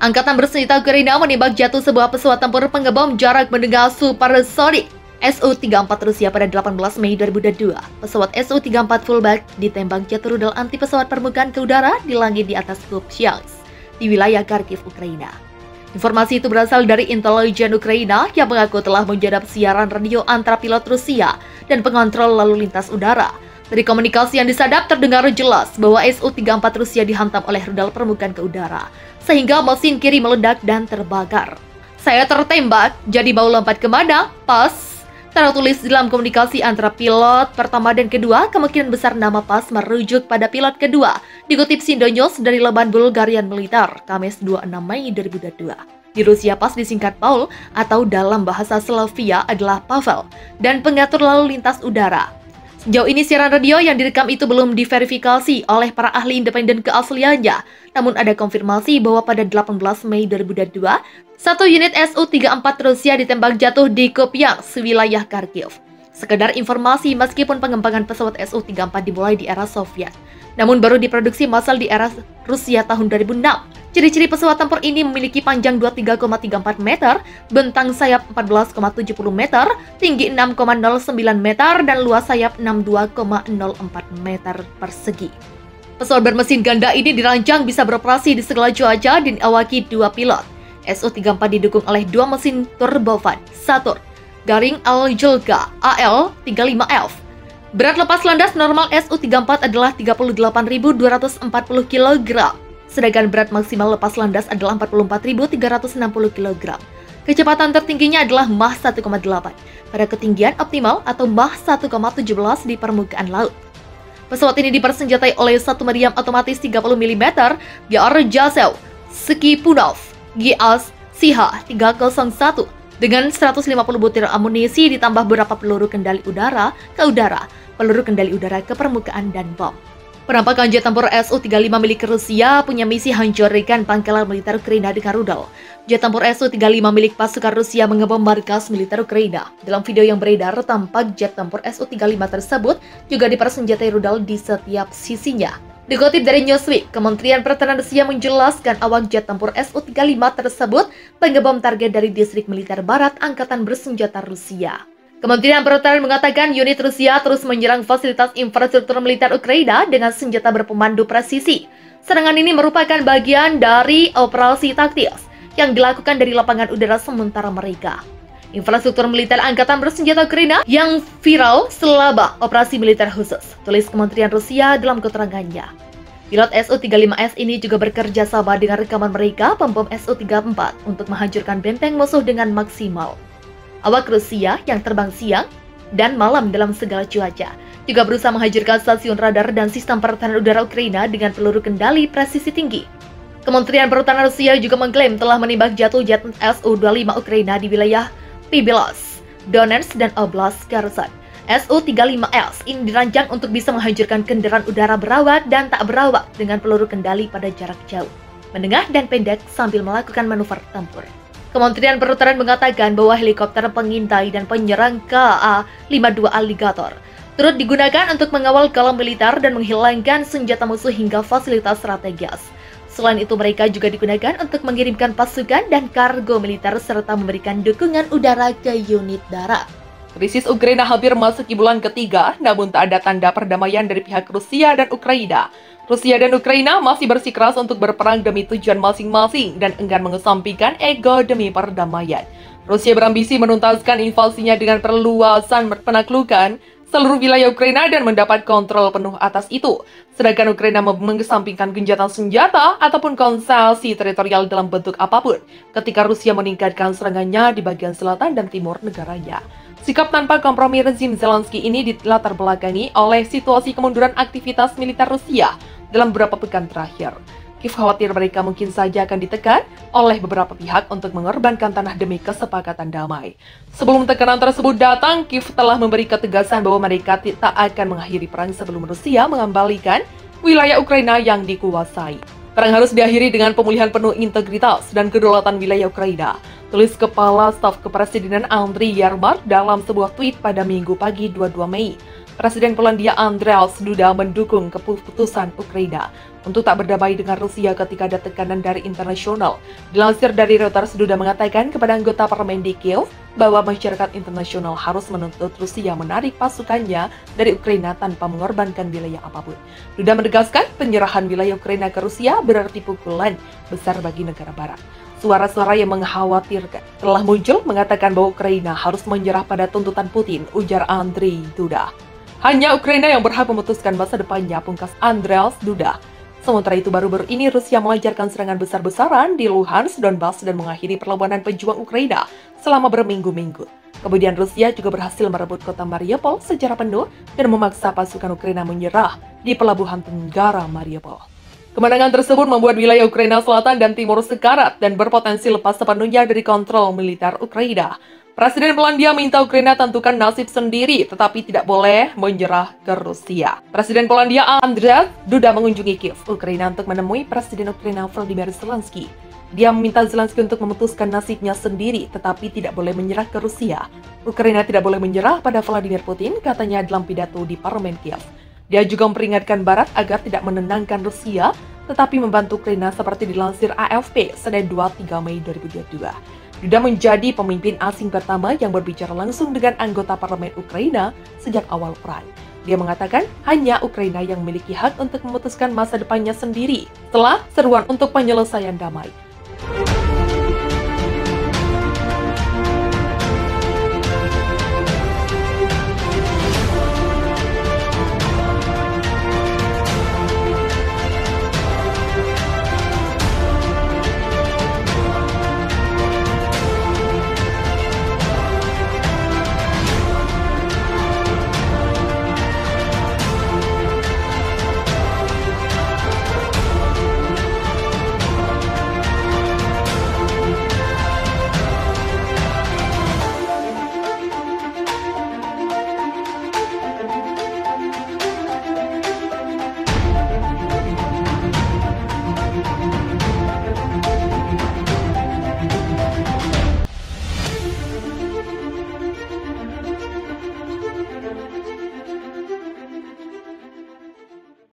Angkatan Bersenjata Ukraina menembak jatuh sebuah pesawat tempur pengebom jarak menengah supersonik Su-34 Rusia pada 18 Mei 2022. Pesawat Su-34 Fullback ditembak jatuh rudal anti pesawat permukaan ke udara di langit di atas Kupiansk di wilayah Kharkiv, Ukraina. Informasi itu berasal dari intelijen Ukraina yang mengaku telah menjadap siaran radio antara pilot Rusia dan pengontrol lalu lintas udara. Dari komunikasi yang disadap terdengar jelas bahwa Su-34 Rusia dihantam oleh rudal permukaan ke udara, sehingga mesin kiri meledak dan terbakar. Saya tertembak, jadi mau lompat kemana? Pas. Tertulis dalam komunikasi antara pilot pertama dan kedua, kemungkinan besar nama Pas merujuk pada pilot kedua. Dikutip Sindonyos dari laman Bulgarian Militer, Kamis 26 Mei 2022. Di Rusia Pas disingkat Paul atau dalam bahasa Slavia adalah Pavel dan pengatur lalu lintas udara. Sejauh ini siaran radio yang direkam itu belum diverifikasi oleh para ahli independen keasliannya. Namun ada konfirmasi bahwa pada 18 Mei 2022, satu unit Su-34 Rusia ditembak jatuh di Kupiansk, wilayah Kharkiv. Sekedar informasi, meskipun pengembangan pesawat Su-34 dimulai di era Soviet, namun baru diproduksi massal di era Rusia tahun 2006. Ciri-ciri pesawat tempur ini memiliki panjang 23,34 meter, bentang sayap 14,70 meter, tinggi 6,09 meter, dan luas sayap 62,04 meter persegi. Pesawat bermesin ganda ini dirancang bisa beroperasi di segala cuaca dan diawaki dua pilot. Su-34 didukung oleh dua mesin turbofan Saturn garing Al-Julga AL-35F. Berat lepas landas normal Su-34 adalah 38.240 kg. Sedangkan berat maksimal lepas landas adalah 44.360 kg. Kecepatan tertingginya adalah Mach 1,8 pada ketinggian optimal atau Mach 1,17 di permukaan laut. Pesawat ini dipersenjatai oleh satu meriam otomatis 30 mm Gyorjasev Skipunov GS-CH-301 dengan 150 butir amunisi ditambah beberapa peluru kendali udara ke udara, peluru kendali udara ke permukaan, dan bom. Penampakan jet tempur Su-35 milik Rusia punya misi hancurkan pangkalan militer Ukraina dengan rudal. Jet tempur Su-35 milik pasukan Rusia mengebom markas militer Ukraina. Dalam video yang beredar, tampak jet tempur Su-35 tersebut juga dipersenjatai rudal di setiap sisinya. Dikutip dari Newsweek, Kementerian Pertahanan Rusia menjelaskan awak jet tempur Su-35 tersebut mengebom target dari distrik militer barat Angkatan Bersenjata Rusia. Kementerian Pertahanan mengatakan unit Rusia terus menyerang fasilitas infrastruktur militer Ukraina dengan senjata berpemandu presisi. Serangan ini merupakan bagian dari operasi taktis yang dilakukan dari lapangan udara sementara mereka. Infrastruktur militer Angkatan Bersenjata Ukraina yang viral selama operasi militer khusus, tulis Kementerian Rusia dalam keterangannya. Pilot Su-35S ini juga bekerja sama dengan rekaman mereka pembom Su-34 untuk menghancurkan benteng musuh dengan maksimal. Awak Rusia yang terbang siang dan malam dalam segala cuaca juga berusaha menghancurkan stasiun radar dan sistem pertahanan udara Ukraina dengan peluru kendali presisi tinggi. Kementerian Pertahanan Rusia juga mengklaim telah menembak jatuh jet Su-25 Ukraina di wilayah Pibelos, Donetsk, dan Oblast Kherson. Su-35S ini dirancang untuk bisa menghancurkan kendaraan udara berawak dan tak berawak dengan peluru kendali pada jarak jauh, menengah, dan pendek sambil melakukan manuver tempur. Kementerian Pertahanan mengatakan bahwa helikopter pengintai dan penyerang Ka-52 Alligator turut digunakan untuk mengawal kolom militer dan menghilangkan senjata musuh hingga fasilitas strategis. Selain itu, mereka juga digunakan untuk mengirimkan pasukan dan kargo militer serta memberikan dukungan udara ke unit darat. Krisis Ukraina hampir memasuki bulan ketiga, namun tak ada tanda perdamaian dari pihak Rusia dan Ukraina. Rusia dan Ukraina masih bersikeras untuk berperang demi tujuan masing-masing dan enggan mengesampingkan ego demi perdamaian. Rusia berambisi menuntaskan invasinya dengan perluasan penaklukan seluruh wilayah Ukraina dan mendapat kontrol penuh atas itu. Sedangkan Ukraina mengesampingkan gencatan senjata ataupun konsesi teritorial dalam bentuk apapun ketika Rusia meningkatkan serangannya di bagian selatan dan timur negaranya. Sikap tanpa kompromi rezim Zelensky ini dilatar belakangi oleh situasi kemunduran aktivitas militer Rusia dalam beberapa pekan terakhir. Kiev khawatir mereka mungkin saja akan ditekan oleh beberapa pihak untuk mengorbankan tanah demi kesepakatan damai. Sebelum tekanan tersebut datang, Kiev telah memberi ketegasan bahwa mereka tak akan mengakhiri perang sebelum Rusia mengembalikan wilayah Ukraina yang dikuasai. Perang harus diakhiri dengan pemulihan penuh integritas dan kedaulatan wilayah Ukraina, tulis Kepala Staf Kepresidenan Andriy Yermak dalam sebuah tweet pada Minggu pagi 22 Mei. Presiden Polandia Andrzej Duda mendukung keputusan Ukraina untuk tak berdamai dengan Rusia ketika ada tekanan dari internasional. Dilansir dari Reuters, Duda mengatakan kepada anggota parlemen di Kiev bahwa masyarakat internasional harus menuntut Rusia menarik pasukannya dari Ukraina tanpa mengorbankan wilayah apapun. Duda menegaskan penyerahan wilayah Ukraina ke Rusia berarti pukulan besar bagi negara barat. Suara-suara yang mengkhawatirkan telah muncul mengatakan bahwa Ukraina harus menyerah pada tuntutan Putin, ujar Andrzej Duda. Hanya Ukraina yang berhak memutuskan masa depannya, pungkas Andrzej Duda. Sementara itu, baru-baru ini Rusia melancarkan serangan besar-besaran di Luhansk, Donbas, dan mengakhiri perlawanan pejuang Ukraina selama berminggu-minggu. Kemudian Rusia juga berhasil merebut kota Mariupol secara penuh dan memaksa pasukan Ukraina menyerah di pelabuhan tenggara Mariupol. Kemenangan tersebut membuat wilayah Ukraina Selatan dan Timur sekarat dan berpotensi lepas sepenuhnya dari kontrol militer Ukraina. Presiden Polandia minta Ukraina tentukan nasib sendiri, tetapi tidak boleh menyerah ke Rusia. Presiden Polandia Andrzej Duda mengunjungi Kiev, Ukraina untuk menemui Presiden Ukraina Volodymyr Zelensky. Dia meminta Zelensky untuk memutuskan nasibnya sendiri, tetapi tidak boleh menyerah ke Rusia. Ukraina tidak boleh menyerah pada Vladimir Putin, katanya dalam pidato di parlemen Kiev. Dia juga memperingatkan Barat agar tidak menenangkan Rusia, tetapi membantu Ukraina seperti dilansir AFP Senin 23 Mei 2022. Duda menjadi pemimpin asing pertama yang berbicara langsung dengan anggota parlemen Ukraina sejak awal perang. Dia mengatakan hanya Ukraina yang memiliki hak untuk memutuskan masa depannya sendiri setelah seruan untuk penyelesaian damai.